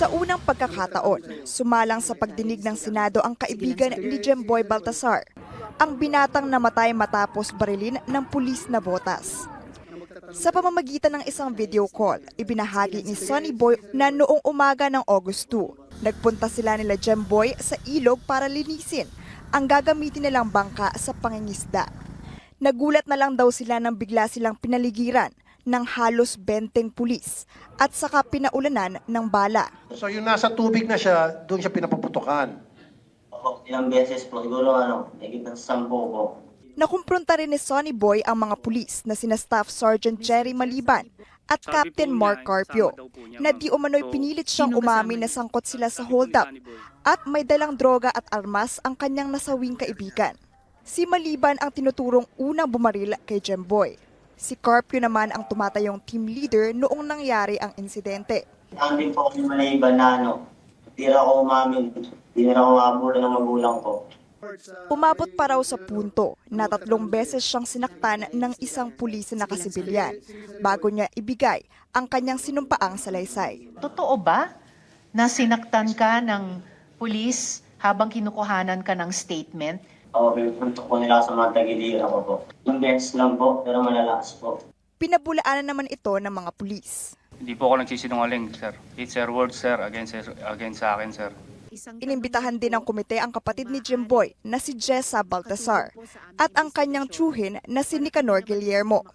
Sa unang pagkakataon, sumalang sa pagdinig ng Senado ang kaibigan ni Jemboy Baltasar, ang binatang namatay matapos barilin ng pulis na botas. Sa pamamagitan ng isang video call, ibinahagi ni Sonny Boy na noong umaga ng August 2, nagpunta sila nila Jemboy sa ilog para linisin ang gagamitin nilang bangka sa pangingisda. Nagulat na lang daw sila nang bigla silang pinaligiran ng halos 20 pulis at saka pinaulanan ng bala. So yung nasa tubig na siya, doon siya pinapuputukan? Opo, ilang beses po. Siguro higit ng 10 po. Nakumpronta rin ni Sonny Boy ang mga pulis na sina Staff Sergeant Jerry Maliban at Captain Mark Carpio na di umano'y pinilit siyang umamin na sangkot sila sa hold-up at may dalang droga at armas ang kanyang nasawing kaibigan. Si Maliban ang tinuturong unang bumaril kay Jemboy. Si Carpio naman ang tumatayong team leader noong nangyari ang insidente. Ang din po kami Maliban na hindi na ako umamin, hindi na ako mabulan ng magulang ko. Umabot pa raw sa punto na 3 beses siyang sinaktan ng isang pulis na nakasibilyan bago niya ibigay ang kanyang sinumpaang salaysay. Totoo ba na sinaktan ka ng pulis habang kinukuhanan ka ng statement? Oo, pinupuntok po nila sa mga tagiliran ko po. Yung beses lang po, pero malalakas po. Pinabulaanan naman ito ng mga pulis. Hindi po ako nagsisinungaling, sir. It's their word, sir, against sa akin, sir. Inimbitahan din ng komite ang kapatid ni Jemboy na si Jessa Baltasar at ang kanyang tiyuhin na si Nicanor Guillermo.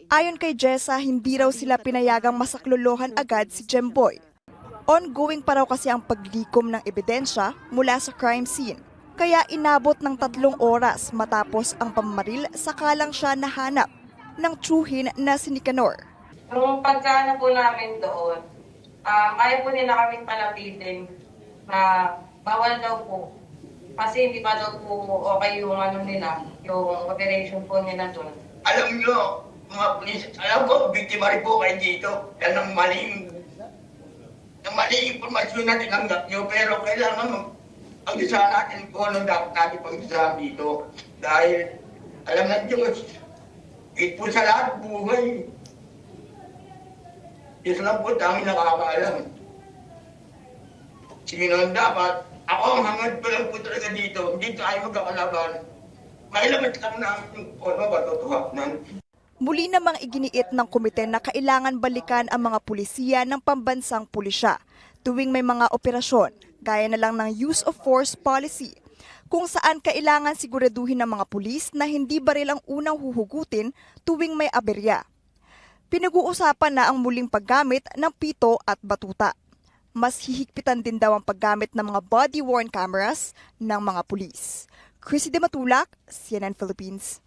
Ayon kay Jessa, hindi raw sila pinayagang masaklolohan agad si Jemboy. Ongoing pa raw kasi ang paglikom ng ebidensya mula sa crime scene. Kaya inabot ng 3 oras matapos ang pamamaril sakalang siya nahanap ng tiyuhin na si Nicanor. Nung pagkaano po namin doon, ayaw po nila kaming palapitin na bawal daw po. Kasi hindi pa daw po okay yung ano nila, yung operation po nila doon. Alam nyo, mga pulis, alam ko, biktima rin po kayo dito. Yan ang maling informasyon na tinanggap nyo, pero kailangan pag-isahan natin kung anong dapat natin pag-isahan dito. Dahil, alam na Diyos, higit po sa lahat buhay. Diyos lang po tanging nakakaalam. Sino ang dapat? Ako ang hangad pa lang po talaga dito. Hindi tayo magkakalaban. Mailamat lang namin yung katotohanan. Muli namang iginiit ng komite na kailangan balikan ang mga pulisiya ng pambansang pulisya tuwing may mga operasyon, gaya na lang ng use of force policy, kung saan kailangan siguraduhin ng mga pulis na hindi baril ang unang huhugutin tuwing may aberya. Pinag-uusapan na ang muling paggamit ng pito at batuta. Mas hihigpitan din daw ang paggamit ng mga body-worn cameras ng mga pulis. Chrissy De Matulak, CNN Philippines.